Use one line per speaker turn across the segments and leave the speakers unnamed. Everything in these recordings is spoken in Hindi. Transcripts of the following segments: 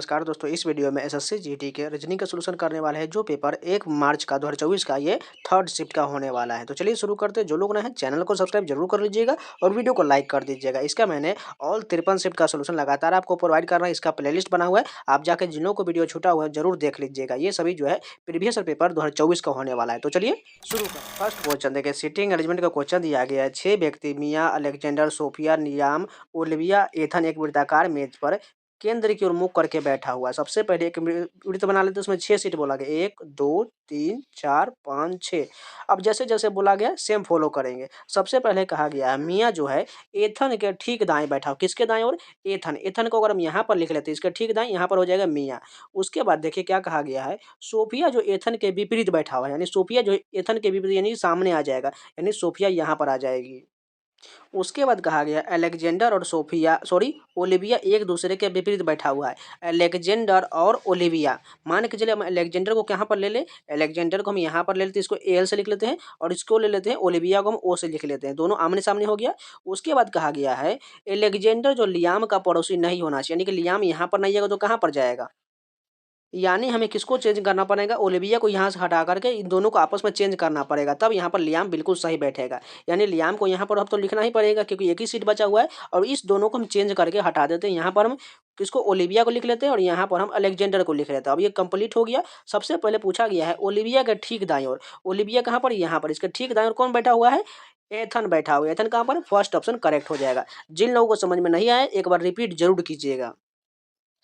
नमस्कार दोस्तों, इस वीडियो में एसएससी जीडी के रीजनिंग का सॉल्यूशन करने वाला है जो पेपर 1 मार्च का 2024 का ये थर्ड शिफ्ट का होने वाला है। तो चलिए शुरू करते हैं। जो लोग नए हैं चैनल को सब्सक्राइब जरूर कर लीजिएगा और वीडियो को लाइक कर दीजिएगा। इसका मैंने ऑल 53 शिफ्ट का सॉल्यूशन लगातार आपको प्रोवाइड कर रहा है। इसका प्लेलिस्ट बना हुआ है, आप जाकर जिन लोगों को वीडियो छूटा हुआ है जरूर देख लीजिएगा। ये सभी जो है प्रीवियस पेपर 2024 का होने वाला है। तो चलिए शुरू कर। फर्स्ट क्वेश्चन देखिए, सीटिंग अरेंजमेंट का क्वेश्चन दिया गया है। 6 व्यक्ति मियाँ अलेक्जेंडर, सोफिया, नियाम, ओलिविया, एथन एक वृत्ताकार मेज पर केंद्र की ओर मुँह करके बैठा हुआ है। सबसे पहले एक वृत्त बना लेते हैं, उसमें 6 सीट बोला गया, 1 2 3 4 5 6। अब जैसे-जैसे बोला गया सेम फॉलो करेंगे। सबसे पहले कहा गया है मियाँ जो है एथन के ठीक दाएँ बैठा हो। किसके दाएँ ओर? एथन। एथन को अगर हम यहाँ पर लिख लेते हैं, इसके ठीक दाएँ यहाँ पर हो जाएगा मियाँ। उसके बाद देखिए क्या कहा गया है, सोफिया जो एथन के विपरीत बैठा हुआ है, यानी सोफिया जो एथन के विपरीत यानी सामने आ जाएगा, यानी सोफिया यहाँ पर आ जाएगी। उसके बाद कहा गया अलेक्जेंडर और सोफिया सॉरी ओलिविया एक दूसरे के विपरीत बैठा हुआ है। अलेक्जेंडर और ओलिविया, मान के चलिए हम अलेक्जेंडर को कहाँ पर ले लें, अलेक्जेंडर को हम यहाँ पर ले लेते हैं, इसको एल से लिख लेते हैं और इसको ले लेते हैं ओलिविया को हम ओ से लिख लेते हैं, दोनों आमने सामने हो गया। उसके बाद कहा गया है अलेक्जेंडर जो लियाम का पड़ोसी नहीं होना चाहिए, यानी कि लियाम यहाँ पर नहीं आएगा तो कहाँ पर जाएगा, यानी हमें किसको चेंज करना पड़ेगा, ओलिविया को यहाँ से हटा करके इन दोनों को आपस में चेंज करना पड़ेगा, तब यहाँ पर लियाम बिल्कुल सही बैठेगा। यानी लियाम को यहाँ पर अब तो लिखना ही पड़ेगा क्योंकि एक ही सीट बचा हुआ है और इस दोनों को हम चेंज करके हटा देते हैं। यहाँ पर हम किसको, ओलिविया को लिख लेते हैं और यहाँ पर हम अलेक्जेंडर को लिख लेते हैं। अब ये कंप्लीट हो गया। सबसे पहले पूछा गया है ओलिविया के ठीक दाएं ओर, ओलिविया कहाँ पर, यहाँ पर, इसके ठीक दाएं ओर कौन बैठा हुआ है, एथन बैठा हुआ है। एथन कहाँ पर, फर्स्ट ऑप्शन करेक्ट हो जाएगा। जिन लोगों को समझ में नहीं आया एक बार रिपीट जरूर कीजिएगा।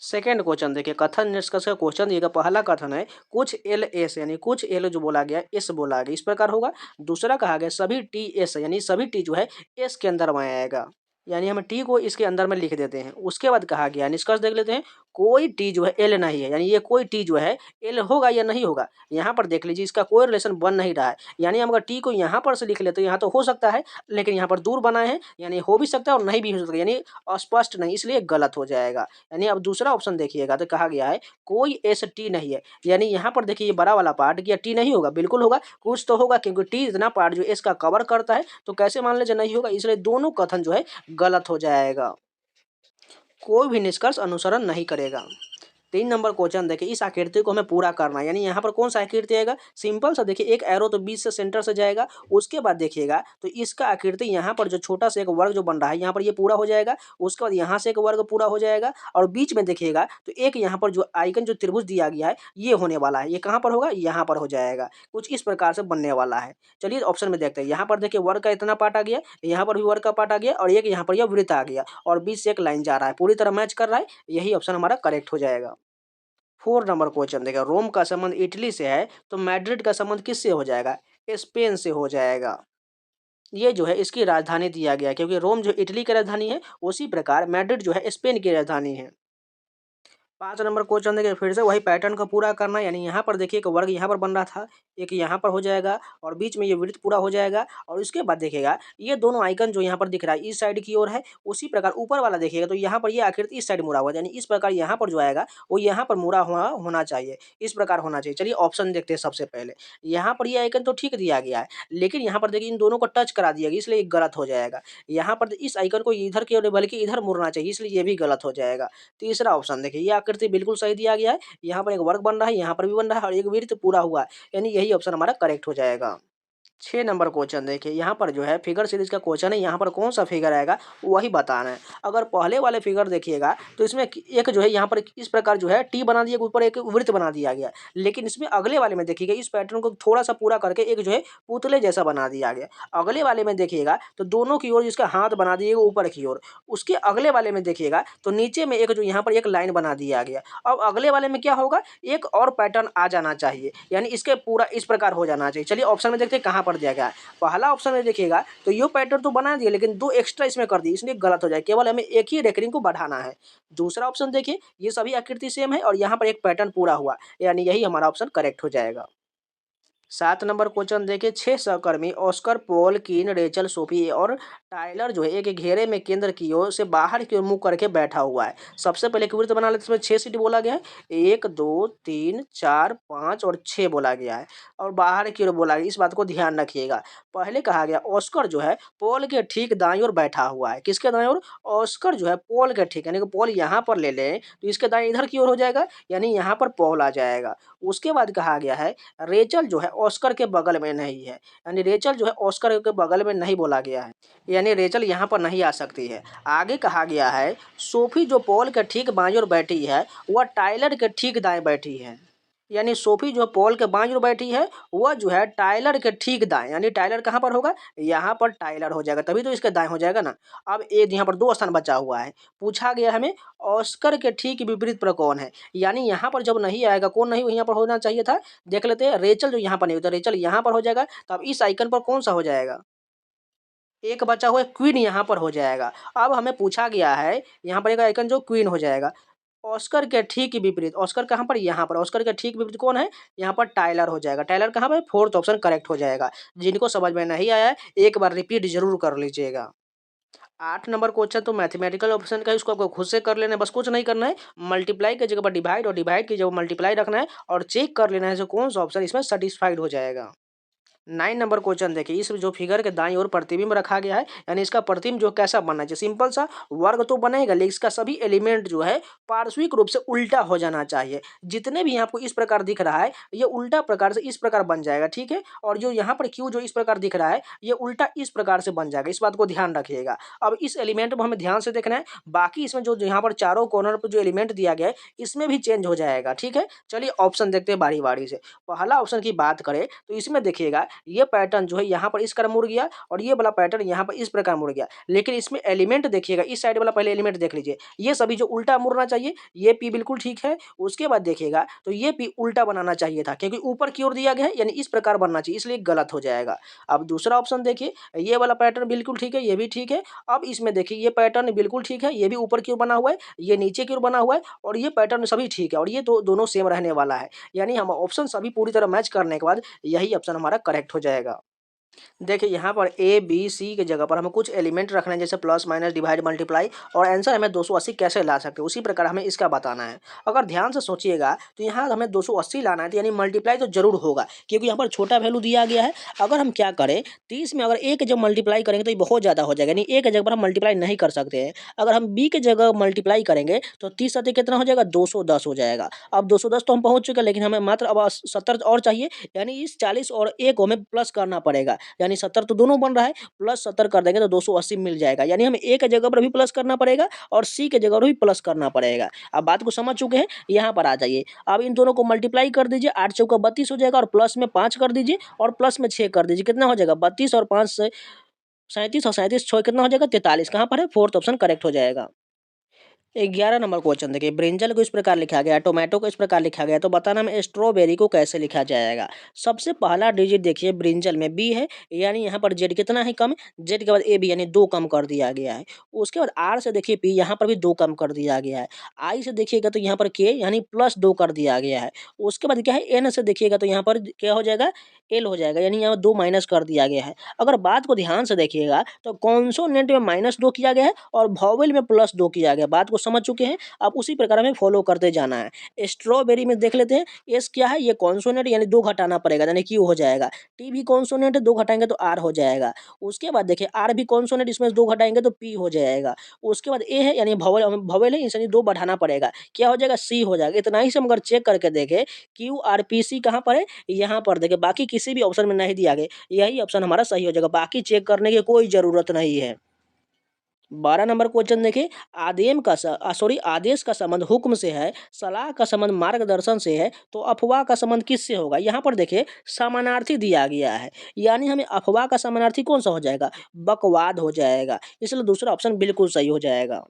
सेकेंड क्वेश्चन देखिए, कथन निष्कर्ष का क्वेश्चन दिएगा। पहला कथन है कुछ एल एस, यानी कुछ एल जो बोला गया एस बोला गया, इस प्रकार होगा। दूसरा कहा गया सभी टी एस, यानी सभी टी जो है एस के अंदर में आएगा, यानी हम टी को इसके अंदर में लिख देते हैं। उसके बाद कहा गया निष्कर्ष देख लेते हैं, कोई टी जो है एल नहीं है, यानी ये कोई टी जो है एल होगा या नहीं होगा। यहाँ पर देख लीजिए इसका कोई रिलेशन बन नहीं रहा है, यानी हम अगर टी को यहाँ पर से लिख लेते हैं, यहाँ तो हो सकता है लेकिन यहाँ पर दूर बनाए हैं, यानी हो भी सकता है और नहीं भी हो सकता, यानी अस्पष्ट नहीं, इसलिए गलत हो जाएगा। यानी अब दूसरा ऑप्शन देखिएगा तो कहा गया है कोई एस टी नहीं है, यानी यहाँ पर देखिए ये बड़ा वाला पार्ट क्या टी नहीं होगा, बिल्कुल होगा, कुछ तो होगा क्योंकि टी इतना पार्ट जो एस का कवर करता है, तो कैसे मान लीजिए नहीं होगा, इसलिए दोनों कथन जो है गलत हो जाएगा, कोई भी निष्कर्ष अनुसरण नहीं करेगा। 3 नंबर क्वेश्चन देखिए, इस आकृति को हमें पूरा करना है, यानी यहाँ पर कौन सा आकृति आएगा, सिंपल सा देखिए एक एरो तो बीच से सेंटर से जाएगा। उसके बाद देखिएगा तो इसका आकृति यहाँ पर जो छोटा सा एक वर्ग जो बन रहा है यहाँ पर ये पूरा हो जाएगा। उसके बाद यहाँ से एक वर्ग पूरा हो जाएगा और बीच में देखिएगा तो एक यहाँ पर जो आइकन जो त्रिभुज दिया गया है ये होने वाला है, ये कहाँ पर होगा, यहाँ पर हो जाएगा, कुछ इस प्रकार से बनने वाला है। चलिए ऑप्शन में देखते हैं, यहाँ पर देखिए वर्ग का इतना पार्ट आ गया, यहाँ पर भी वर्ग का पार्ट आ गया और एक यहाँ पर यह वृत्त आ गया और बीच से एक लाइन जा रहा है, पूरी तरह मैच कर रहा है, यही ऑप्शन हमारा करेक्ट हो जाएगा। 4 नंबर क्वेश्चन देखिए, रोम का संबंध इटली से है तो मैड्रिड का संबंध किससे हो जाएगा, स्पेन से हो जाएगा। ये जो है इसकी राजधानी दिया गया है, क्योंकि रोम जो इटली की राजधानी है उसी प्रकार मैड्रिड जो है स्पेन की राजधानी है। 5 नंबर क्वेश्चन देखिए, फिर से वही पैटर्न को पूरा करना है, यानी यहाँ पर देखिए एक वर्ग यहाँ पर बन रहा था, एक यहाँ पर हो जाएगा और बीच में ये वृत्त पूरा हो जाएगा और उसके बाद देखिएगा ये दोनों आइकन जो यहाँ पर दिख रहा है इस साइड की ओर है, उसी प्रकार ऊपर वाला देखिएगा तो यहाँ पर ये आकृति इस साइड मुड़ा हुआ है, यानी इस प्रकार यहाँ पर जो आएगा वो यहाँ पर मुड़ा हुआ होना चाहिए, इस प्रकार होना चाहिए। चलिए ऑप्शन देखते हैं। सबसे पहले यहाँ पर ये आइकन तो ठीक दिया गया है, लेकिन यहाँ पर देखिए इन दोनों को टच करा दिया गया, इसलिए गलत हो जाएगा। यहाँ पर इस आइकन को इधर की ओर बल्कि इधर मुड़ना चाहिए, इसलिए ये भी गलत हो जाएगा। तीसरा ऑप्शन देखिए, ये आकृति बिल्कुल सही दिया गया है, यहाँ पर एक वर्ग बन रहा है, यहाँ पर भी बन रहा है और एक वृत्त पूरा हुआ है, यानी यही ऑप्शन हमारा करेक्ट हो जाएगा। 6 नंबर क्वेश्चन देखिए, यहाँ पर जो है फिगर सीरीज का क्वेश्चन है, यहाँ पर कौन सा फिगर आएगा वही बताना है। अगर पहले वाले फिगर देखिएगा तो इसमें एक जो है यहाँ पर इस प्रकार जो है टी बना दिया, ऊपर एक वृत्त बना दिया गया, लेकिन इसमें अगले वाले में देखिएगा इस पैटर्न को थोड़ा सा पूरा करके एक जो है पुतले जैसा बना दिया गया। अगले वाले में देखिएगा तो दोनों की ओर जिसका हाथ बना दिएगा ऊपर की ओर, उसके अगले वाले में देखिएगा तो नीचे में एक जो यहाँ पर एक लाइन बना दिया गया। अब अगले वाले में क्या होगा, एक और पैटर्न आ जाना चाहिए, यानी इसके पूरा इस प्रकार हो जाना चाहिए। चलिए ऑप्शन में देखते हैं कहाँ पर दिया गया है। पहला ऑप्शन में देखिएगा तो ये पैटर्न तो बना दिया लेकिन 2 एक्स्ट्रा इसमें कर दी, इसलिए गलत हो जाए, केवल हमें एक ही रेकरिंग को बढ़ाना है। दूसरा ऑप्शन देखिए, ये सभी आकृति सेम है और यहाँ पर एक पैटर्न पूरा हुआ, यानी यही हमारा ऑप्शन करेक्ट हो जाएगा। 7 नंबर क्वेश्चन देखिए, 6 सहकर्मी ऑस्कर, पॉल, कीन, रेचल, सोफी और टाइलर जो है एक घेरे में केंद्र की ओर से बाहर की ओर मुंह करके बैठा हुआ है। सबसे पहले एक वृत्त बना लेते हैं, इसमें 6 सीट बोला गया है। 1 2 3 4 5 और 6 बोला गया है और बाहर की ओर बोला गया। इस बात को ध्यान रखिएगा। पहले कहा गया ऑस्कर जो है पॉल के ठीक दाईं ओर बैठा हुआ है। किसके दाईं ओर? ऑस्कर जो है पॉल के ठीक, यानी कि पॉल यहाँ पर ले लें तो इसके दाईं इधर की ओर हो जाएगा, यानी यहाँ पर पॉल आ जाएगा। उसके बाद कहा गया है रेचल जो है ऑस्कर के बगल में नहीं है, यानी रेचल जो है ऑस्कर के बगल में नहीं बोला गया है, यानी रेचल यहाँ पर नहीं आ सकती है। आगे कहा गया है सोफी जो पॉल के ठीक बाईं ओर बैठी है वह टाइलर के ठीक दाएं बैठी है, यानी सोफी जो पॉल के बाईं ओर बैठी है वह जो है टाइलर के ठीक दाएं, यानी टाइलर कहाँ पर होगा? यहाँ पर टाइलर हो जाएगा, तभी तो इसके दाएं हो जाएगा ना। अब एक यहाँ पर 2 स्थान बचा हुआ है। पूछा गया हमें ऑस्कर के ठीक विपरीत पर कौन है, यानी यहाँ पर जब नहीं आएगा, कौन नहीं यहाँ पर होना चाहिए था? देख लेते हैं, रेचल जो यहाँ पर नहीं होता, रेचल यहाँ पर हो जाएगा। तो अब इस आइकन पर कौन सा हो जाएगा? एक बचा हुआ है क्वीन, यहाँ पर हो जाएगा। अब हमें पूछा गया है यहाँ पर एक आइकन जो क्वीन हो जाएगा। ऑस्कर के ठीक विपरीत, ऑस्कर कहाँ पर? यहाँ पर। ऑस्कर के ठीक विपरीत कौन है? यहाँ पर टाइलर हो जाएगा। टाइलर कहाँ पर? 4th ऑप्शन करेक्ट हो जाएगा। जिनको समझ में नहीं आया है एक बार रिपीट जरूर कर लीजिएगा। 8 नंबर क्वेश्चन तो मैथमेटिकल ऑप्शन का है, इसको आपको खुद से कर लेना है, बस कुछ नहीं करना है। मल्टीप्लाई की जगह पर डिवाइड और डिवाइड की जगह मल्टीप्लाई रखना है और चेक कर लेना है जो कौन सा ऑप्शन इसमें सेटिस्फाइड हो जाएगा। 9 नंबर क्वेश्चन देखिए, इस जो फिगर के दाईं ओर प्रतिबिंब रखा गया है, यानी इसका प्रतिबिंब जो कैसा बनना चाहिए? सिंपल सा वर्ग तो बनेगा, लेकिन इसका सभी एलिमेंट जो है पार्श्विक रूप से उल्टा हो जाना चाहिए। जितने भी आपको इस प्रकार दिख रहा है ये उल्टा प्रकार से इस प्रकार बन जाएगा, ठीक है। और जो यहाँ पर क्यू जो इस प्रकार दिख रहा है ये उल्टा इस प्रकार से बन जाएगा, इस बात को ध्यान रखिएगा। अब इस एलिमेंट को हमें ध्यान से देखना है, बाकी इसमें जो यहाँ पर चारों कॉर्नर पर जो एलिमेंट दिया गया है इसमें भी चेंज हो जाएगा, ठीक है। चलिए ऑप्शन देखते हैं बारी बारी से। पहला ऑप्शन की बात करें तो इसमें देखिएगा ये पैटर्न जो है यहाँ पर इस तरह मुड़ गया और ये वाला पैटर्न यहाँ पर इस प्रकार मुड़ गया, लेकिन इसमें एलिमेंट देखिएगा, इस साइड वाला पहले एलिमेंट देख लीजिए, ये सभी जो उल्टा मुड़ना चाहिए ये पी बिल्कुल ठीक है। उसके बाद देखिएगा तो ये पी उल्टा बनाना चाहिए था, क्योंकि ऊपर की ओर दिया गया है, यानी इस प्रकार बनना चाहिए, इसलिए गलत हो जाएगा। अब दूसरा ऑप्शन देखिए, ये वाला पैटर्न बिल्कुल ठीक है, ये भी ठीक है। अब इसमें देखिए ये पैटर्न बिल्कुल ठीक है, ये भी ऊपर की ओर बना हुआ है, ये नीचे की ओर बना हुआ है और ये पैटर्न सभी ठीक है और ये तो दोनों सेम रहने वाला है, यानी हम ऑप्शन सभी पूरी तरह मैच करने के बाद यही ऑप्शन हमारा करेक्ट हो जाएगा। देखिए यहाँ पर ए बी सी की जगह पर हमें कुछ एलिमेंट रखना है, जैसे प्लस माइनस डिवाइड मल्टीप्लाई, और आंसर हमें 280 कैसे ला सकते हैं उसी प्रकार हमें इसका बताना है। अगर ध्यान से सोचिएगा तो यहाँ हमें 280 लाना है, तो यानी मल्टीप्लाई तो जरूर होगा, क्योंकि यहाँ पर छोटा वैल्यू दिया गया है। अगर हम क्या करें 30 में अगर ए के जब मल्टीप्लाई करेंगे तो ये बहुत ज़्यादा हो जाएगा, यानी ए के जगह पर हम मल्टीप्लाई नहीं कर सकते हैं। अगर हम बी के जगह मल्टीप्लाई करेंगे तो 30 सतह कितना हो जाएगा? 210 हो जाएगा। अब 210 तो हम पहुँच चुके हैं, लेकिन हमें मात्र अब 70 और चाहिए, यानी इस 40 और ए को हमें प्लस करना पड़ेगा, यानी 70 तो दोनों बन रहा है, प्लस 70 कर देंगे तो 280 मिल जाएगा, यानी हमें ए के जगह पर भी प्लस करना पड़ेगा और सी के जगह पर भी प्लस करना पड़ेगा। अब बात को समझ चुके हैं, यहाँ पर आ जाइए। अब इन दोनों को मल्टीप्लाई कर दीजिए, 8 चौका 32 हो जाएगा और प्लस में 5 कर दीजिए और प्लस में 6 कर दीजिए, कितना हो जाएगा? 32 और 5 से 37 और 37 6 कितना हो जाएगा? 43। कहाँ पर है? 4th ऑप्शन करेक्ट हो जाएगा। 11 नंबर क्वेश्चन देखिए, ब्रिंजल को इस प्रकार लिखा गया, टोमेटो को इस प्रकार लिखा गया, तो बताना में स्ट्रॉबेरी को कैसे लिखा जाएगा। सबसे पहला डिजिट देखिए ब्रिंजल में बी है, यानी यहाँ पर जेड कितना है? कम। जेड के बाद ए बी, यानी 2 कम कर दिया गया है। उसके बाद आर से देखिए पी, यहाँ पर भी 2 कम कर दिया गया है। आई से देखिएगा तो यहाँ पर के, यानी +2 कर दिया गया है। उसके बाद क्या है? एन से देखिएगा तो यहाँ पर क्या हो जाएगा? एल हो जाएगा, यानी यहाँ 2 माइनस कर दिया गया है। अगर बात को ध्यान से देखिएगा तो कॉन्सोनेंट में -2 किया गया है और वॉवेल में +2 किया गया, बात को समझ चुके हैं। अब उसी प्रकार हमें फॉलो करते जाना है। स्ट्रॉबेरी में देख लेते हैं, एस क्या है? ये कॉन्सोनेंट, यानी 2 घटाना पड़ेगा, यानी क्यू हो जाएगा। टी भी कॉन्सोनेंट है, 2 घटाएंगे तो आर हो जाएगा। उसके बाद देखिए आर भी कॉन्सोनेंट, इसमें 2 घटाएंगे तो पी हो जाएगा। उसके बाद ए है, यानी वॉवेल है, इसमें 2 बढ़ाना पड़ेगा, क्या हो जाएगा? सी हो जाएगा। इतना ही से हम अगर चेक करके देखें क्यू आर पी सी कहाँ पर है? यहाँ पर देखिए, बाकी किसी भी ऑप्शन में नहीं दिया गया, यही ऑप्शन हमारा सही हो जाएगा, बाकी चेक करने की कोई जरूरत नहीं है। 12 नंबर क्वेश्चन देखिए, आदेश का संबंध हुक्म से है, सलाह का संबंध मार्गदर्शन से है, तो अफवाह का संबंध किससे होगा? यहाँ पर देखिए समानार्थी दिया गया है, यानी हमें अफवाह का समानार्थी कौन सा हो जाएगा? बकवाद हो जाएगा, इसलिए दूसरा ऑप्शन बिल्कुल सही हो जाएगा।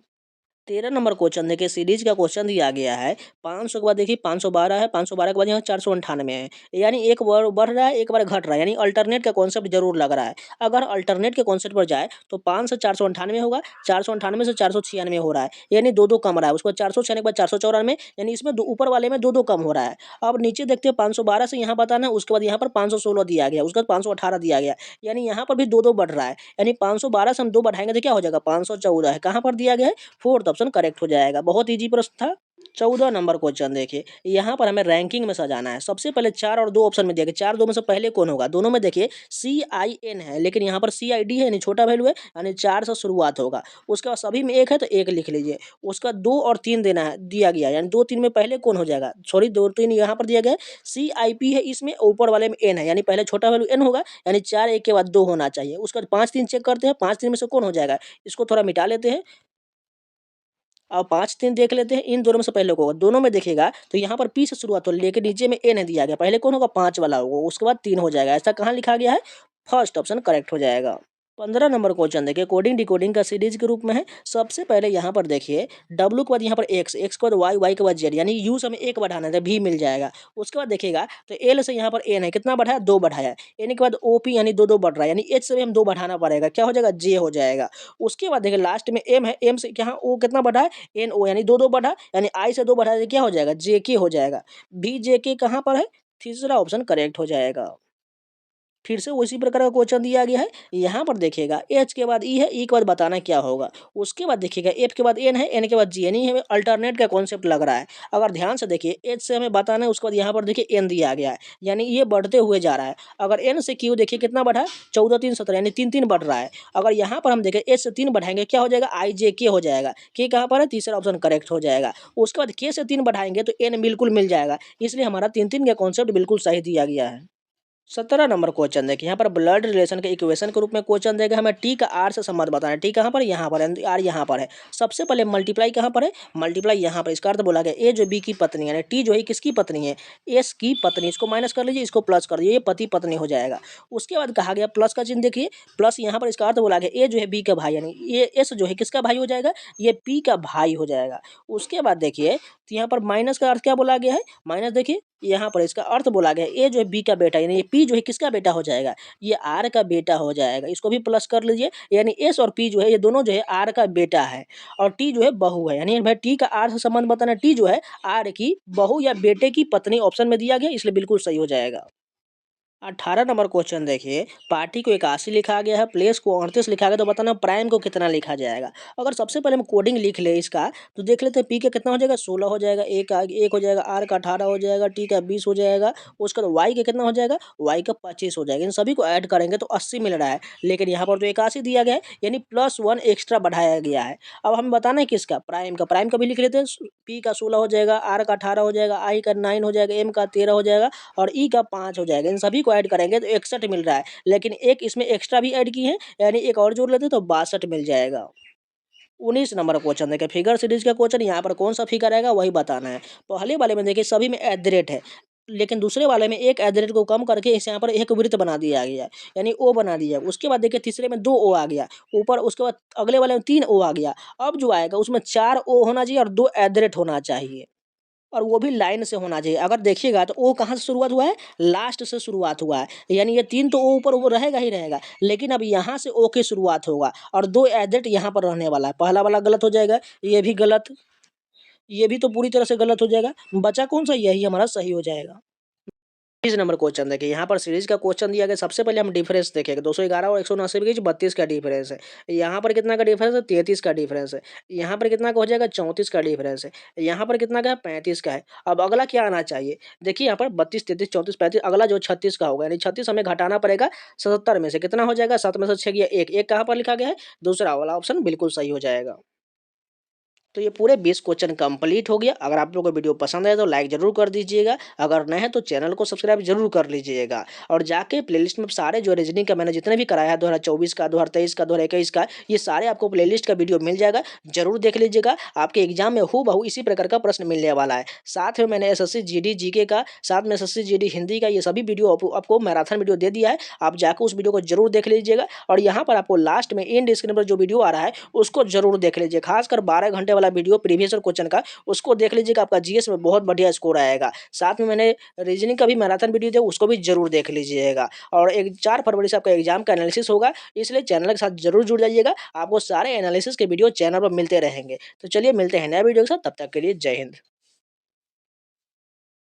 13 नंबर क्वेश्चन देखिए, सीरीज का क्वेश्चन दिया गया है। 500 के बाद देखिए 512 है, 512 के बाद यहाँ 498 है, यानी एक बार बढ़ रहा है एक बार घट रहा है, यानी अल्टरनेट का कॉन्सेप्ट जरूर लग रहा है। अगर अल्टरनेट के कॉन्सेप्ट पर जाए तो 5 से 498 होगा, 498 से 496 हो रहा है, यानी दो दो कम रहा है। उसके बाद 496 के बाद 494, यानी इसमें ऊपर वाले में दो दो कम हो रहा है। अब नीचे देखते हैं 512 से यहाँ बताना है, उसके बाद यहाँ पर 516 दिया गया, उसके बाद 518 दिया गया, यानी यहाँ पर भी दो दो बढ़ रहा है, यानी 512 से हम दो बढ़ाएंगे तो क्या हो जाएगा 514 है, कहाँ पर दिया गया है, फोर्थ ऑप्शन करेक्ट हो जाएगा। बहुत इजी प्रश्न था। 14 नंबर क्वेश्चन देखिए, यहाँ पर हमें रैंकिंग में सजाना है। सबसे पहले 4 और 2 ऑप्शन में दिया गया, 4 2 में से पहले कौन होगा, दोनों में देखिए CIN है, लेकिन यहाँ पर CID है, यानी छोटा वैल्यू है, यानी 4 से शुरुआत होगा। उसके बाद सभी में एक है तो एक लिख लीजिए। उसका 2 और 3 देना है, दिया गया, यानी 2 3 में पहले कौन हो जाएगा, सॉरी 2 3 यहाँ पर दिया गया है CIP है, इसमें ऊपर वाले में N है, यानी पहले छोटा वैल्यू N होगा, यानी 4 1 के बाद 2 होना चाहिए। उसका 5 3 चेक करते हैं, 5 3 में से कौन हो जाएगा, इसको थोड़ा मिटा लेते हैं। अब 5 3 देख लेते हैं, इन दोनों में से पहले को होगा, दोनों में देखिएगा तो यहाँ पर P से शुरुआत हो, लेकिन नीचे में N दिया गया, पहले कौन होगा 5 वाला होगा, उसके बाद 3 हो जाएगा। ऐसा कहाँ लिखा गया है, फर्स्ट ऑप्शन करेक्ट हो जाएगा। 15 नंबर क्वेश्चन देखिए, कोडिंग डिकोडिंग का सीरीज के रूप में है। सबसे पहले यहाँ पर देखिए W के बाद यहाँ पर X, X के बाद Y, Y के बाद Z, यानी U से हमें एक बढ़ाना है, V मिल जाएगा। उसके बाद देखिएगा तो L से यहाँ पर N है, कितना बढ़ाया 2 बढ़ाया, N के बाद OP यानी 2 2 बढ़ रहा है, यानी H से भी हम 2 बढ़ाना पड़ेगा, क्या हो जाएगा J हो जाएगा। उसके बाद देखिए लास्ट में M है, M से यहाँ O कितना बढ़ा है NO, यानी 2 2 बढ़ा, यानी I से 2 बढ़ाया क्या हो जाएगा JK हो जाएगा। VJK कहाँ पर है, तीसरा ऑप्शन करेक्ट हो जाएगा। फिर से उसी प्रकार का क्वेश्चन दिया गया है। यहाँ पर देखिएगा H के बाद E है, E के बाद बताना क्या होगा। उसके बाद देखिएगा F के बाद N है, N के बाद G, यानी हमें अल्टरनेट का कॉन्सेप्ट लग रहा है। अगर ध्यान से देखिए H से हमें बताना है, उसके बाद यहाँ पर देखिए N दिया गया है, यानी ये बढ़ते हुए जा रहा है। अगर N से Q देखिए कितना बढ़ा है 14 3 17, यानी 3 3 बढ़ रहा है। अगर यहाँ पर हम देखें H से 3 बढ़ाएंगे क्या हो जाएगा IJK हो जाएगा, K कहाँ पर है, तीसरा ऑप्शन करेक्ट हो जाएगा। उसके बाद K से 3 बढ़ाएंगे तो N बिल्कुल मिल जाएगा, इसलिए हमारा 3 3 का कॉन्सेप्ट बिल्कुल सही दिया गया है। 17 नंबर क्वेश्चन देखिए, यहाँ पर ब्लड रिलेशन के इक्वेशन के रूप में क्वेश्चन देगा। हमें टी का आर से संबंध बताना है। टी कहाँ पर, यहाँ पर, आर यहाँ पर है। सबसे पहले मल्टीप्लाई कहाँ पर है, मल्टीप्लाई यहाँ पर। इसका अर्थ बोला गया ए जो बी की पत्नी है, यानी टी जो है किसकी पत्नी है, एस की पत्नी। इसको माइनस कर लीजिए, इसको प्लस कर दीजिए, ये पति पत्नी हो जाएगा। उसके बाद कहा गया प्लस का चिन्ह देखिए, प्लस यहाँ पर। इसका अर्थ बोला गया ए जो है बी का भाई, यानी ये एस जो है किसका भाई हो जाएगा, ये पी का भाई हो जाएगा। उसके बाद देखिए तो यहाँ पर माइनस का अर्थ क्या बोला गया है, माइनस देखिए यहाँ पर इसका अर्थ बोला गया ए जो है बी का बेटा, यानी ये पी जो है किसका बेटा हो जाएगा, ये आर का बेटा हो जाएगा। इसको भी प्लस कर लीजिए, यानी एस और पी जो है ये दोनों जो है आर का बेटा है, और टी जो है बहू है। यानी भाई टी का आर से संबंध बताना, टी जो है आर की बहू या बेटे की पत्नी ऑप्शन में दिया गया, इसलिए बिल्कुल सही हो जाएगा। 18 नंबर क्वेश्चन देखिए, पार्टी को 81 लिखा गया है, प्लेस को 38 लिखा गया, तो बताना प्राइम को कितना लिखा जाएगा। अगर सबसे पहले हम कोडिंग लिख ले इसका, तो देख लेते हैं पी का कितना हो जाएगा 16 हो जाएगा, एक हो जाएगा, आर का 18 हो जाएगा, टी का 20 हो जाएगा। उसका तो वाई का कितना हो जाएगा, वाई का 25 हो जाएगा। इन सभी को ऐड करेंगे तो 80 मिल रहा है, लेकिन यहाँ पर तो 81 दिया गया है, यानी +1 एक्स्ट्रा बढ़ाया गया है। अब हमें बताना है किसका, प्राइम का। प्राइम का भी लिख लेते हैं, पी का 16 हो जाएगा, आर का 18 हो जाएगा, आई का 9 हो जाएगा, एम का 13 हो जाएगा, और ई का 5 हो जाएगा। इन सभी को ऐड करेंगे तो 61 मिल रहा है, लेकिन एक इसमें एक्स्ट्रा भी ऐड किए हैं, यानी एक और जोड़ लेते तो 62 मिल जाएगा। 19 नंबर क्वेश्चन देखिए, फिगर सीरीज का क्वेश्चन। यहाँ पर कौन सा फिगर आएगा वही बताना है। पहले वाले में देखिए सभी में एट द रेट है, लेकिन दूसरे वाले में एक एट द रेट को कम करके इसे यहाँ पर एक वृत्त बना दिया गया है, यानी ओ बना दिया। उसके बाद देखिए तीसरे में 2 ओ आ गया ऊपर, उसके बाद अगले वाले में 3 ओ आ गया। अब जो आएगा उसमें 4 ओ होना चाहिए और 2 एट द रेट होना चाहिए, और वो भी लाइन से होना चाहिए। अगर देखिएगा तो ओ कहाँ से शुरुआत हुआ है, लास्ट से शुरुआत हुआ है, यानी ये 3 तो ओ ऊपर वो रहेगा ही रहेगा, लेकिन अब यहाँ से ओ की शुरुआत होगा, और 2 एडेट यहाँ पर रहने वाला है। पहला वाला गलत हो जाएगा, ये भी गलत, ये भी तो पूरी तरह से गलत हो जाएगा। बचा कौन सा, यही हमारा सही हो जाएगा। 30 नंबर क्वेश्चन देखिए, यहाँ पर सीरीज का क्वेश्चन दिया गया। सबसे पहले हम डिफरेंस देखेंगे, 211 और 179 के बीच 32 का डिफरेंस है। यहाँ पर कितना का डिफरेंस है, 33 का डिफरेंस है। यहाँ पर कितना का हो जाएगा, 34 का डिफरेंस है। यहाँ पर कितना का है, 35 का है। अब अगला क्या आना चाहिए, देखिए यहाँ पर 32 33 34 35, अगला जो 36 का होगा, यानी 36 हमें घटाना पड़ेगा 77 में से। कितना हो जाएगा, 7 में से 6 गया 1, 1 कहाँ पर लिखा गया है, दूसरा वाला ऑप्शन बिल्कुल सही हो जाएगा। तो ये पूरे 20 क्वेश्चन कंप्लीट हो गया। अगर आप लोगों को वीडियो पसंद आए तो लाइक जरूर कर दीजिएगा, अगर नहीं है तो चैनल को सब्सक्राइब जरूर कर लीजिएगा, और जाके प्लेलिस्ट में सारे जो रीजनिंग का मैंने जितने भी कराया है 2024 का, 2023 का, 2021 का, ये सारे आपको प्लेलिस्ट का वीडियो मिल जाएगा, जरूर देख लीजिएगा। आपके एग्जाम में हूबहू इसी प्रकार का प्रश्न मिलने वाला है। साथ में मैंने SSC GD GK का, साथ में SSC GD हिंदी का, ये सभी वीडियो आपको मैराथन वीडियो दे दिया है। आप जाकर उस वीडियो को जरूर देख लीजिएगा, और यहाँ पर आपको लास्ट में एंड स्क्रीन पर जो वीडियो आ रहा है उसको जरूर देख लीजिए। खासकर 12 घंटे वाला वाला वीडियो प्रीवियस ईयर क्वेश्चन का, उसको देख लीजिएगा, आपका जीएस में बहुत बढ़िया स्कोर आएगा। साथ में मैंने रीजनिंग का भी मैराथन वीडियो दिया, उसको भी ज़रूर देख लीजिएगा। और 4 फरवरी से आपका एग्जाम का एनालिसिस होगा, इसलिए चैनल के साथ ज़रूर जुड़ जाइएगा। आपको सारे एनालिसिस के वीडियो चैनल पर मिलते रहेंगे। तो चलिए मिलते हैं नए वीडियो के साथ, तब तक के लिए जय हिंद।